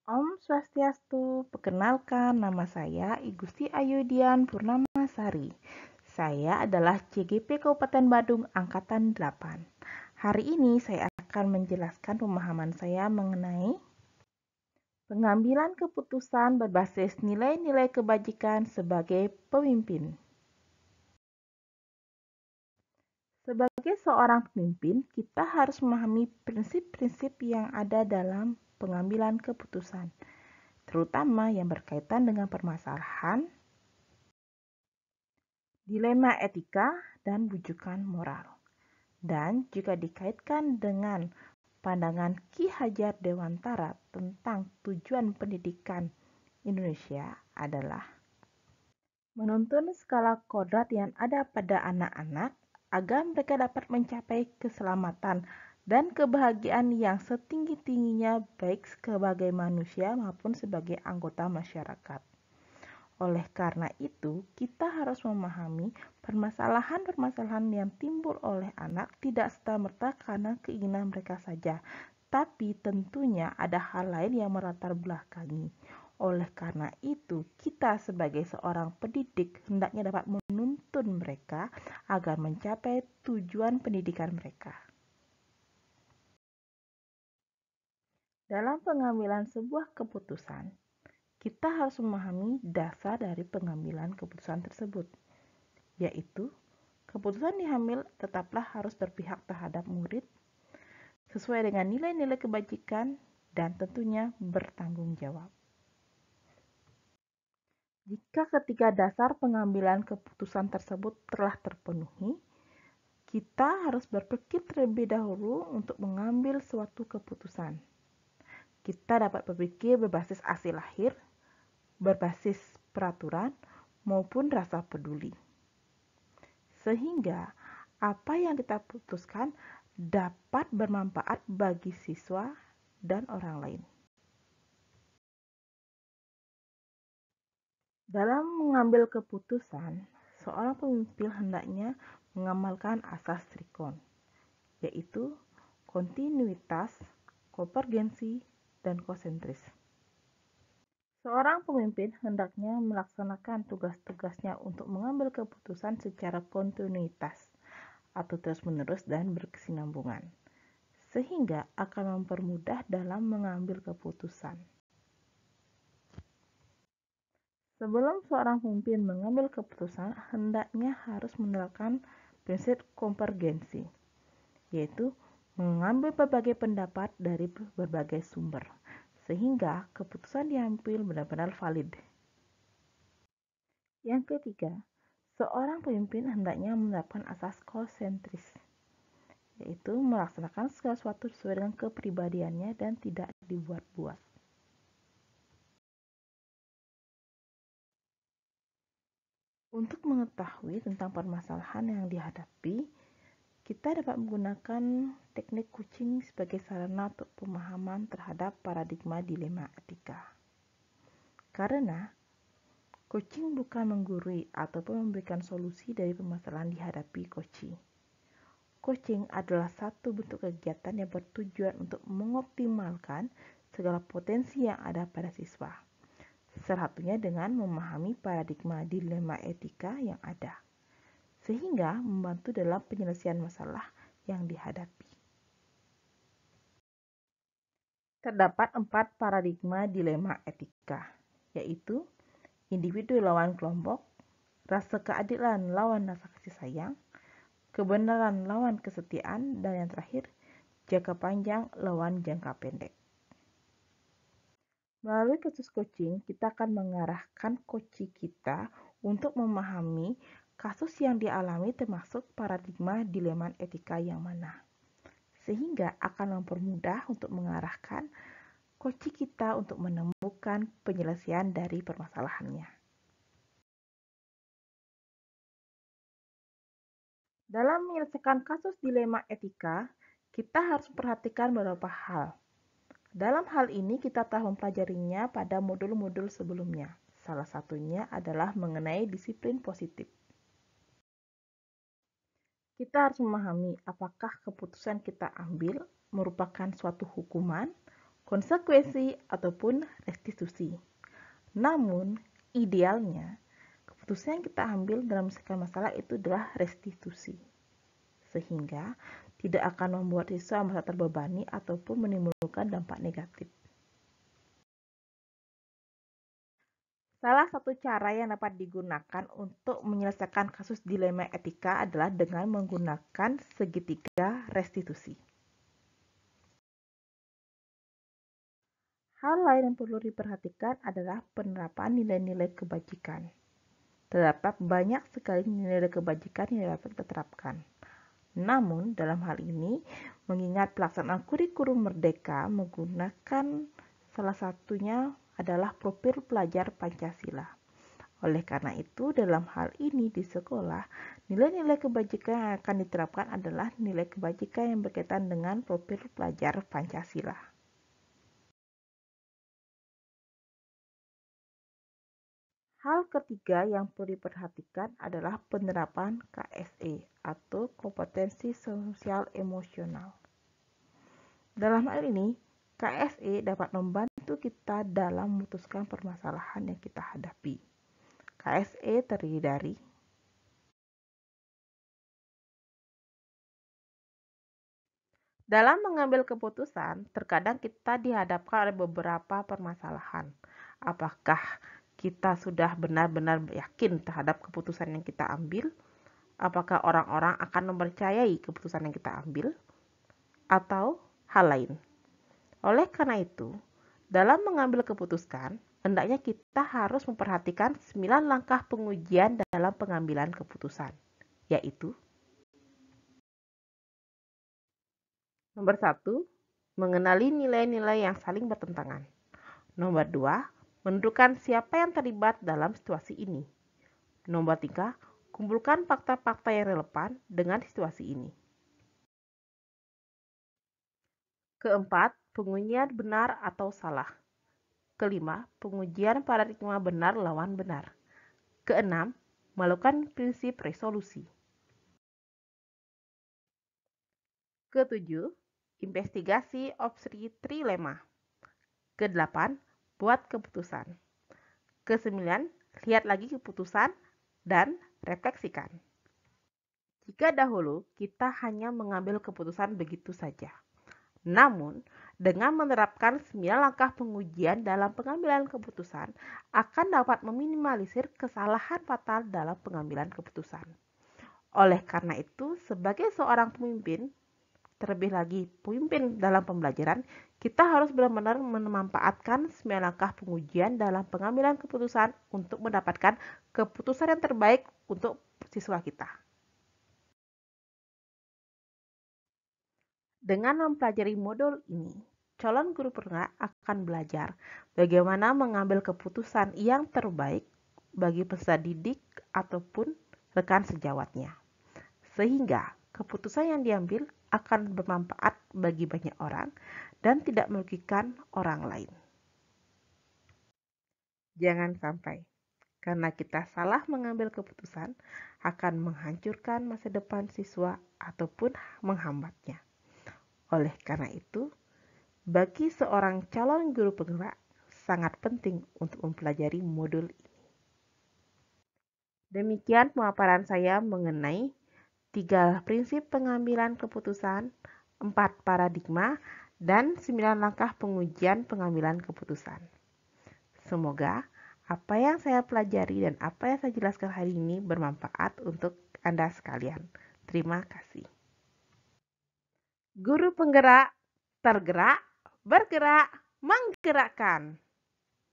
Om Swastiastu, perkenalkan nama saya I Gusti Ayudian Purnamasari. Saya adalah CGP Kabupaten Badung Angkatan 8. Hari ini saya akan menjelaskan pemahaman saya mengenai pengambilan keputusan berbasis nilai-nilai kebajikan sebagai pemimpin. Sebagai seorang pemimpin, kita harus memahami prinsip-prinsip yang ada dalam pengambilan keputusan, terutama yang berkaitan dengan permasalahan, dilema etika, dan bujukan moral. Dan juga dikaitkan dengan pandangan Ki Hajar Dewantara tentang tujuan pendidikan Indonesia adalah menuntun skala kodrat yang ada pada anak-anak agar mereka dapat mencapai keselamatan dan kebahagiaan yang setinggi-tingginya baik sebagai manusia maupun sebagai anggota masyarakat. Oleh karena itu, kita harus memahami permasalahan-permasalahan yang timbul oleh anak tidak serta-merta karena keinginan mereka saja, tapi tentunya ada hal lain yang melatar belakangi. Oleh karena itu, kita sebagai seorang pendidik hendaknya dapat menuntun mereka agar mencapai tujuan pendidikan mereka. Dalam pengambilan sebuah keputusan, kita harus memahami dasar dari pengambilan keputusan tersebut, yaitu keputusan diambil tetaplah harus berpihak terhadap murid sesuai dengan nilai-nilai kebajikan dan tentunya bertanggung jawab. Jika ketiga dasar pengambilan keputusan tersebut telah terpenuhi, kita harus berpikir terlebih dahulu untuk mengambil suatu keputusan. Kita dapat berpikir berbasis asli lahir, berbasis peraturan, maupun rasa peduli. Sehingga apa yang kita putuskan dapat bermanfaat bagi siswa dan orang lain. Dalam mengambil keputusan, seorang pemimpin hendaknya mengamalkan asas Trikon, yaitu kontinuitas, konvergensi, dan konsentris. Seorang pemimpin hendaknya melaksanakan tugas-tugasnya untuk mengambil keputusan secara kontinuitas atau terus-menerus dan berkesinambungan, sehingga akan mempermudah dalam mengambil keputusan. Sebelum seorang pemimpin mengambil keputusan, hendaknya harus menerapkan prinsip konvergensi, yaitu mengambil berbagai pendapat dari berbagai sumber, sehingga keputusan diambil benar-benar valid. Yang ketiga, seorang pemimpin hendaknya menerapkan asas konsentris, yaitu melaksanakan segala sesuatu sesuai dengan kepribadiannya dan tidak dibuat-buat. Untuk mengetahui tentang permasalahan yang dihadapi, kita dapat menggunakan teknik coaching sebagai sarana untuk pemahaman terhadap paradigma dilema etika. Karena coaching bukan menggurui ataupun memberikan solusi dari permasalahan dihadapi coaching. Coaching adalah satu bentuk kegiatan yang bertujuan untuk mengoptimalkan segala potensi yang ada pada siswa. Salah satunya dengan memahami paradigma dilema etika yang ada, sehingga membantu dalam penyelesaian masalah yang dihadapi. Terdapat 4 paradigma dilema etika, yaitu individu lawan kelompok, rasa keadilan lawan rasa kasih sayang, kebenaran lawan kesetiaan, dan yang terakhir, jangka panjang lawan jangka pendek. Melalui kasus coaching, kita akan mengarahkan coaching kita untuk memahami kasus yang dialami termasuk paradigma dilema etika yang mana. Sehingga akan mempermudah untuk mengarahkan coaching kita untuk menemukan penyelesaian dari permasalahannya. Dalam menyelesaikan kasus dilema etika, kita harus memperhatikan beberapa hal. Dalam hal ini kita telah mempelajarinya pada modul-modul sebelumnya. Salah satunya adalah mengenai disiplin positif. Kita harus memahami apakah keputusan kita ambil merupakan suatu hukuman, konsekuensi, ataupun restitusi. Namun, idealnya, keputusan yang kita ambil dalam menyelesaikan masalah itu adalah restitusi. Sehingga tidak akan membuat siswa merasa terbebani ataupun menimbulkan dampak negatif. Salah satu cara yang dapat digunakan untuk menyelesaikan kasus dilema etika adalah dengan menggunakan segitiga restitusi. Hal lain yang perlu diperhatikan adalah penerapan nilai-nilai kebajikan. Terdapat banyak sekali nilai-nilai kebajikan yang dapat diterapkan. Namun, dalam hal ini, mengingat pelaksanaan kurikulum merdeka menggunakan salah satunya adalah profil pelajar Pancasila. Oleh karena itu, dalam hal ini di sekolah, nilai-nilai kebajikan yang akan diterapkan adalah nilai kebajikan yang berkaitan dengan profil pelajar Pancasila. Hal ketiga yang perlu diperhatikan adalah penerapan KSE atau kompetensi sosial emosional. Dalam hal ini, KSE dapat membantu kita dalam memutuskan permasalahan yang kita hadapi. KSE terdiri dari dalam mengambil keputusan, terkadang kita dihadapkan oleh beberapa permasalahan. Apakah kita sudah benar-benar yakin terhadap keputusan yang kita ambil? Apakah orang-orang akan mempercayai keputusan yang kita ambil? Atau hal lain? Oleh karena itu, dalam mengambil keputusan, hendaknya kita harus memperhatikan 9 langkah pengujian dalam pengambilan keputusan, yaitu nomor 1, mengenali nilai-nilai yang saling bertentangan. Nomor 2, menentukan siapa yang terlibat dalam situasi ini. Nomor 3, kumpulkan fakta-fakta yang relevan dengan situasi ini. Keempat, pengujian benar atau salah. Kelima, pengujian paradigma benar lawan benar. Keenam, melakukan prinsip resolusi. Ketujuh, investigasi opsi trilema. Kedelapan, buat keputusan. Kesembilan, lihat lagi keputusan dan refleksikan. Jika dahulu kita hanya mengambil keputusan begitu saja. Namun, dengan menerapkan 9 langkah pengujian dalam pengambilan keputusan akan dapat meminimalisir kesalahan fatal dalam pengambilan keputusan. Oleh karena itu, sebagai seorang pemimpin, terlebih lagi pemimpin dalam pembelajaran, kita harus benar-benar memanfaatkan 9 langkah pengujian dalam pengambilan keputusan untuk mendapatkan keputusan yang terbaik untuk siswa kita. Dengan mempelajari modul ini, calon guru penggerak akan belajar bagaimana mengambil keputusan yang terbaik bagi peserta didik ataupun rekan sejawatnya. Sehingga keputusan yang diambil akan bermanfaat bagi banyak orang dan tidak merugikan orang lain. Jangan sampai, karena kita salah mengambil keputusan, akan menghancurkan masa depan siswa ataupun menghambatnya. Oleh karena itu, bagi seorang calon guru penggerak, sangat penting untuk mempelajari modul ini. Demikian pemaparan saya mengenai 3 prinsip pengambilan keputusan, 4 paradigma, dan 9 langkah pengujian pengambilan keputusan. Semoga apa yang saya pelajari dan apa yang saya jelaskan hari ini bermanfaat untuk Anda sekalian. Terima kasih. Guru penggerak, tergerak, bergerak, menggerakkan.